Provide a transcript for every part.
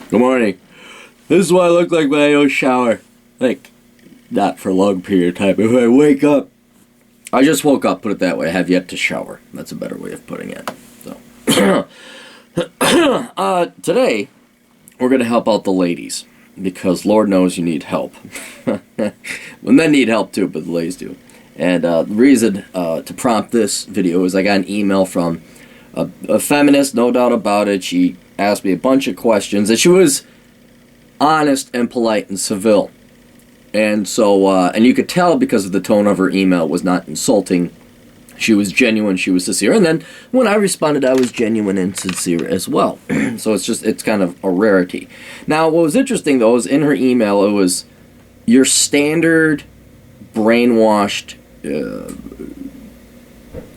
Good morning. This is what I look like when I don't shower. Like, not for a long period of time. If I wake up, I just woke up, put it that way. I have yet to shower. That's a better way of putting it. So, today, we're going to help out the ladies. Because Lord knows you need help. Well, men need help too, but the ladies do. And the reason to prompt this video is I got an email from a feminist, no doubt about it. She asked me a bunch of questions, and she was honest and polite and civil. And so, and you could tell because of the tone of her email, it was not insulting. She was genuine, she was sincere. And then when I responded, I was genuine and sincere as well. So it's kind of a rarity. Now, what was interesting, though, is in her email, it was your standard brainwashed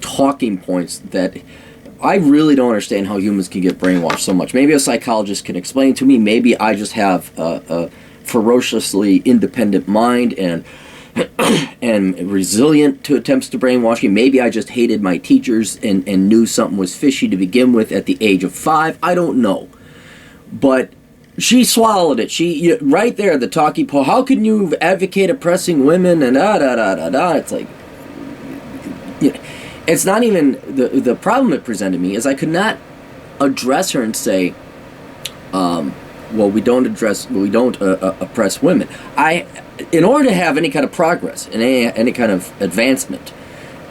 talking points that I really don't understand how humans can get brainwashed so much. Maybe a psychologist can explain to me. Maybe I just have a ferociously independent mind and resilient to attempts to brainwashing. Maybe I just hated my teachers and knew something was fishy to begin with at the age of 5. I don't know. But she swallowed it. She right there, the talking point. How can you advocate oppressing women and da-da-da-da-da? It's like, it's not even, the problem it presented me is I could not address her and say, well, we don't oppress women. In order to have any kind of progress and any kind of advancement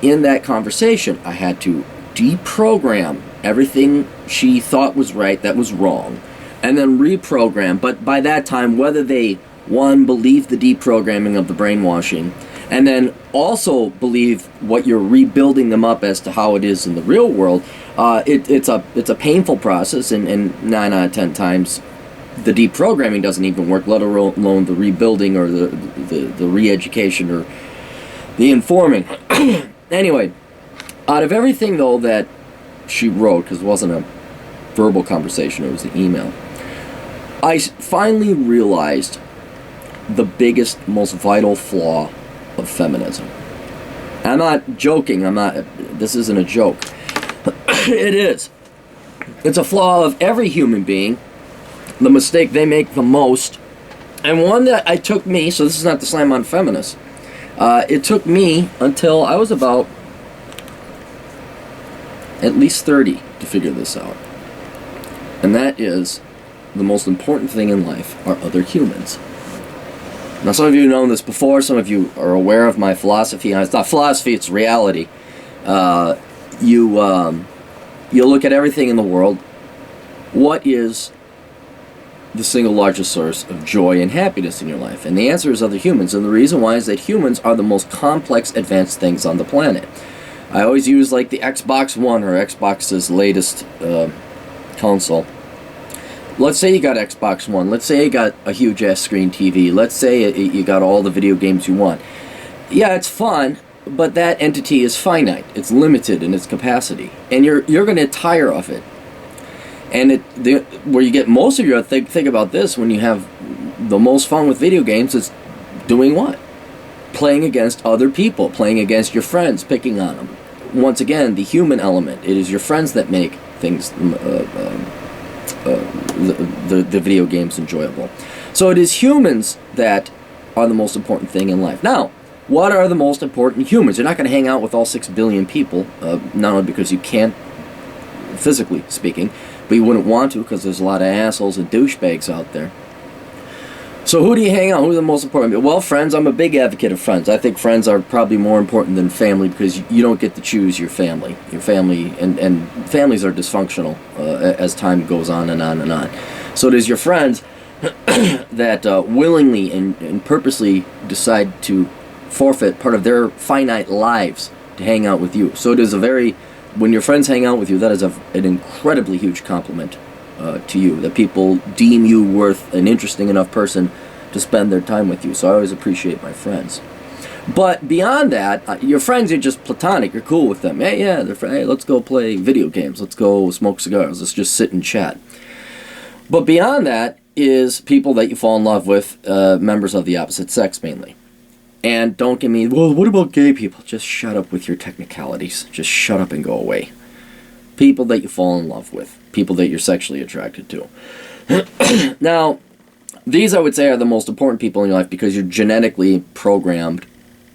in that conversation, I had to deprogram everything she thought was right that was wrong, and then reprogram. But by that time, whether they, one, believe the deprogramming of the brainwashing, and then also believe what you're rebuilding them up as to how it is in the real world, it's a painful process, and 9 out of 10 times, the deprogramming doesn't even work, let alone the rebuilding or the re-education or the informing. Anyway, out of everything, though, that she wrote, because it wasn't a verbal conversation, it was an email, I finally realized the biggest, most vital flaw of feminism. I'm not joking. This isn't a joke. It is. It's a flaw of every human being. The mistake they make the most, and one that it took me, so this is not the slam on feminists, it took me until I was about at least 30 to figure this out. And that is, the most important thing in life are other humans. Now, some of you have known this before, some of you are aware of my philosophy, and it's not philosophy, it's reality. You look at everything in the world. What is the single largest source of joy and happiness in your life? And the answer is other humans. And the reason why is that humans are the most complex, advanced things on the planet. I always use like the Xbox One, or Xbox's latest console. Let's say you got Xbox One. Let's say you got a huge ass screen TV. Let's say you got all the video games you want. Yeah, it's fun, but that entity is finite. It's limited in its capacity, and you're going to tire of it. And where you get most of your think about this, when you have the most fun with video games, is doing what? Playing against other people, playing against your friends, picking on them. Once again, the human element. It is your friends that make things, the video games enjoyable. So it is humans that are the most important thing in life. Now, what are the most important humans? You're not going to hang out with all 6 billion people, not only because you can't, physically speaking, but you wouldn't want to because there's a lot of assholes and douchebags out there. So who do you hang out? Who's the most important? Well, friends. I'm a big advocate of friends. I think friends are probably more important than family because you don't get to choose your family. Your family, and families are dysfunctional as time goes on and on and on. So it is your friends that willingly and purposely decide to forfeit part of their finite lives to hang out with you. So it is when your friends hang out with you, that is an incredibly huge compliment to you, that people deem you worth an interesting enough person to spend their time with you. So I always appreciate my friends. But beyond that, your friends are just platonic. You're cool with them. Hey, yeah, hey, let's go play video games. Let's go smoke cigars. Let's just sit and chat. But beyond that is people that you fall in love with, members of the opposite sex mainly. And don't get me, well, what about gay people? Just shut up with your technicalities. Just shut up and go away. People that you fall in love with. People that you're sexually attracted to. Now, these I would say are the most important people in your life because you're genetically programmed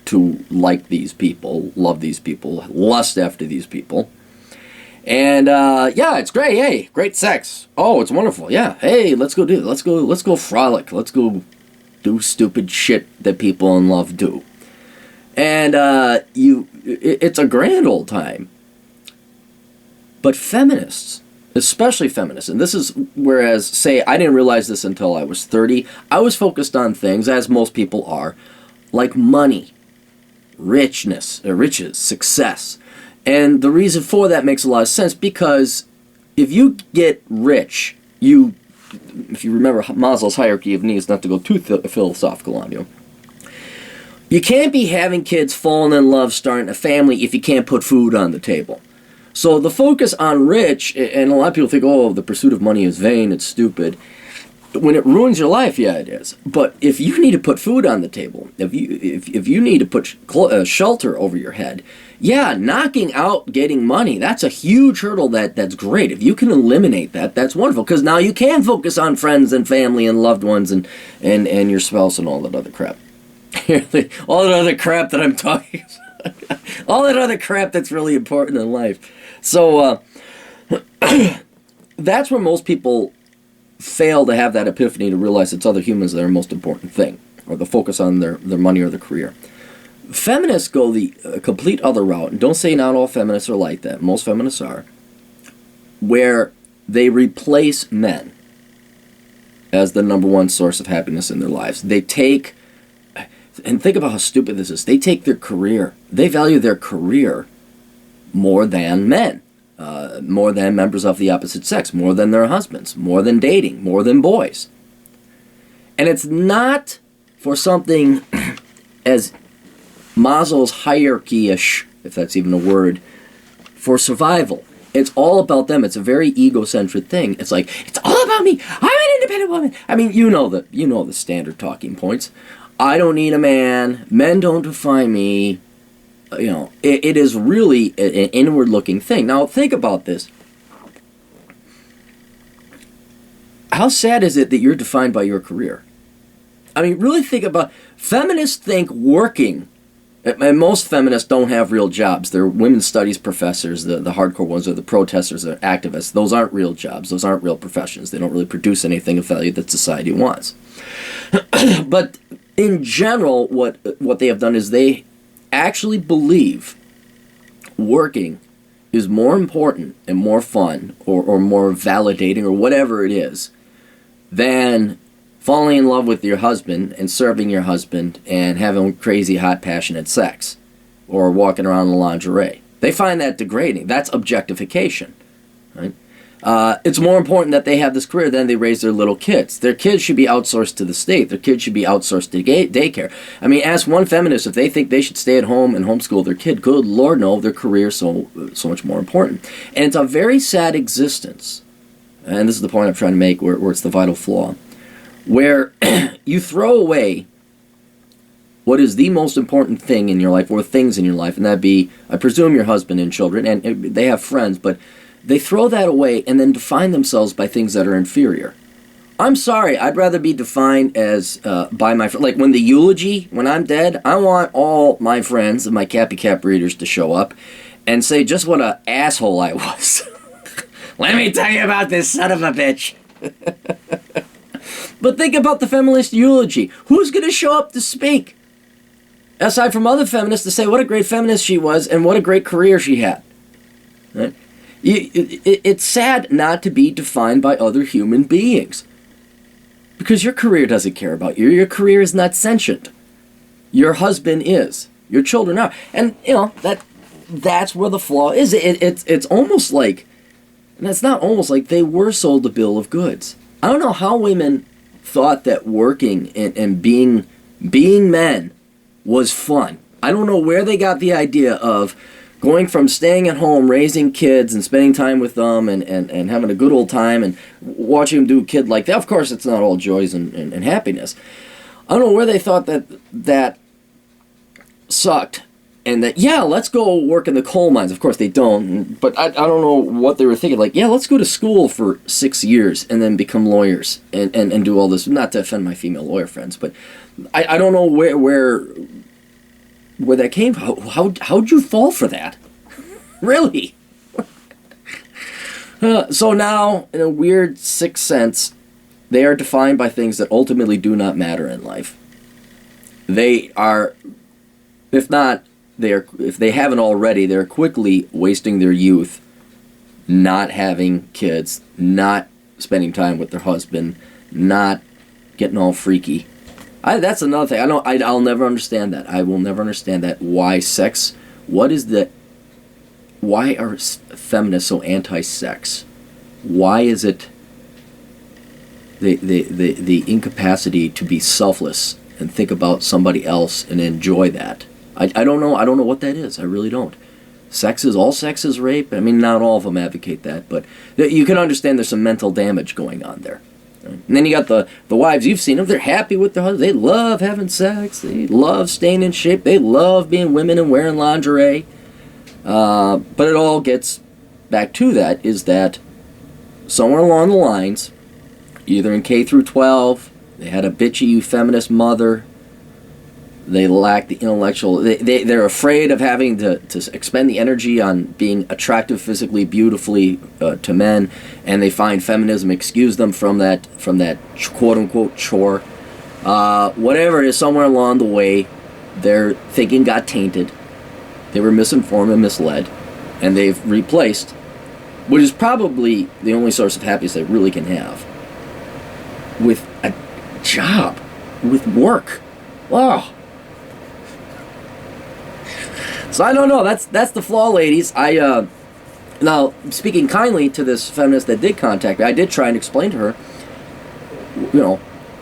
to like these people, love these people, lust after these people. And yeah, it's great. Hey, great sex. Oh, it's wonderful. Yeah. Hey, let's go do it. Let's go frolic. Let's go do stupid shit that people in love do. And it's a grand old time. But feminists, especially feminists, and this is whereas, say, I didn't realize this until I was 30. I was focused on things, as most people are, like money, riches, success. And the reason for that makes a lot of sense because if you get rich, if you remember Maslow's hierarchy of needs, not to go too philosophical on you, you can't be having kids, falling in love, starting a family if you can't put food on the table. So the focus on rich, and a lot of people think, oh, the pursuit of money is vain, it's stupid. When it ruins your life, yeah, it is. But if you need to put food on the table, if you need to put shelter over your head, yeah, knocking out getting money, that's a huge hurdle that's great. If you can eliminate that, that's wonderful. Because now you can focus on friends and family and loved ones and your spouse and all that other crap. All that other crap that I'm talking about. All that other crap that's really important in life. So that's where most people fail to have that epiphany to realize it's other humans that are the most important thing, or the focus on their money or their career. Feminists go the complete other route, and don't say not all feminists are like that. Most feminists are, where they replace men as the number one source of happiness in their lives. They take, and think about how stupid this is, they take their career, they value their career more than men, more than members of the opposite sex, more than their husbands, more than dating, more than boys. And it's not for something as Maslow's hierarchy-ish, if that's even a word, for survival. It's all about them. It's a very egocentric thing. It's like, it's all about me. I'm an independent woman. I mean, you know the standard talking points. I don't need a man. Men don't define me. You know, it is really an inward-looking thing. Now, think about this. How sad is it that you're defined by your career? I mean, really think about, feminists think working, and most feminists don't have real jobs. They're women's studies professors, the hardcore ones, or the protesters, or activists. Those aren't real jobs. Those aren't real professions. They don't really produce anything of value that society wants. But in general, what they have done is they actually believe working is more important and more fun or more validating or whatever it is than falling in love with your husband and serving your husband and having crazy, hot, passionate sex or walking around in lingerie. They find that degrading. That's objectification, right? It's more important that they have this career than they raise their little kids. Their kids should be outsourced to the state. Their kids should be outsourced to daycare. I mean, ask one feminist if they think they should stay at home and homeschool their kid. Good Lord, no, their career is so much more important. And it's a very sad existence, and this is the point I'm trying to make, where it's the vital flaw, where you throw away what is the most important thing in your life, or things in your life, and that'd be, I presume, your husband and children, and they have friends, but they throw that away and then define themselves by things that are inferior. I'm sorry, I'd rather be defined as by my friends. Like when the eulogy, when I'm dead, I want all my friends and my Cappy Cap readers to show up and say just what an asshole I was. Let me tell you about this son of a bitch. But think about the feminist eulogy. Who's going to show up to speak? Aside from other feminists to say what a great feminist she was and what a great career she had. Right? It's sad not to be defined by other human beings. Because your career doesn't care about you. Your career is not sentient. Your husband is. Your children are. And, you know, that's where the flaw is. It's almost like, and it's not almost like, they were sold a bill of goods. I don't know how women thought that working and being men was fun. I don't know where they got the idea of going from staying at home, raising kids, and spending time with them, and having a good old time, and watching them do a kid like that. Of course, it's not all joys and happiness. I don't know where they thought that sucked, And that, yeah, let's go work in the coal mines. Of course they don't, but I don't know what they were thinking. Like, yeah, let's go to school for 6 years and then become lawyers and do all this. Not to offend my female lawyer friends, but I don't know where that came from. How'd you fall for that? Really? So now, in a weird sixth sense, they are defined by things that ultimately do not matter in life. They are, if they haven't already, they're quickly wasting their youth, not having kids, not spending time with their husband, not getting all freaky. That's another thing. I'll never understand that. I will never understand that. Why sex? Why are feminists so anti-sex? Why is it the incapacity to be selfless and think about somebody else and enjoy that? I don't know. I don't know what that is. I really don't. All sex is rape. I mean, not all of them advocate that, but you can understand there's some mental damage going on there. And then you got the wives, you've seen them. They're happy with their husbands. They love having sex. They love staying in shape. They love being women and wearing lingerie. But it all gets back to that, is that somewhere along the lines, either in K through 12, they had a bitchy feminist mother. They lack the intellectual. They're afraid of having to expend the energy on being attractive physically, beautifully to men, and they find feminism excuse them from that quote unquote chore. Whatever it is, somewhere along the way, their thinking got tainted. They were misinformed and misled, and they've replaced, which is probably the only source of happiness they really can have, with a job, with work. Wow. So I don't know. That's the Flaw, ladies. Now, speaking kindly to this feminist that did contact me, I did try and explain to her,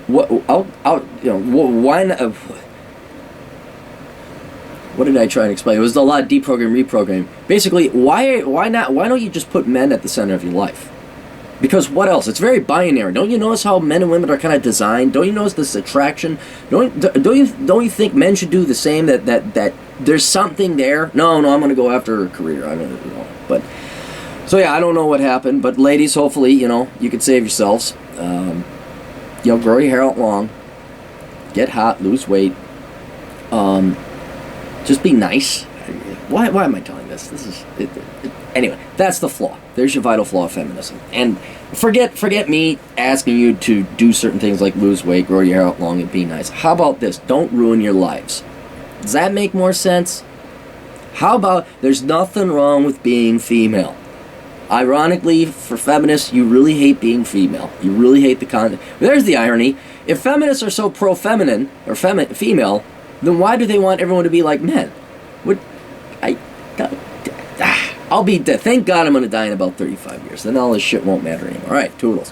why not? What did I try and explain? It was a lot of deprogram, reprogram. Basically, why not? Why don't you just put men at the center of your life? Because what else? It's very binary. Don't you notice how men and women are kind of designed? Don't you notice this attraction? Don't you think men should do the same? That there's something there. No, I'm going to go after a career. I don't know. But so yeah, I don't know what happened. But ladies, hopefully, you can save yourselves. Grow your hair out long. Get hot. Lose weight. Just be nice. Why am I telling this? This is anyway. That's the flaw. There's your vital flaw of feminism. And forget me asking you to do certain things like lose weight, grow your hair out long, and be nice. How about this? Don't ruin your lives. Does that make more sense? How about there's nothing wrong with being female? Ironically, for feminists, you really hate being female. You really hate the content. There's the irony. If feminists are so pro-feminine or female, then why do they want everyone to be like men? I'll be dead. Thank God I'm going to die in about 35 years. Then all this shit won't matter anymore. All right, toodles.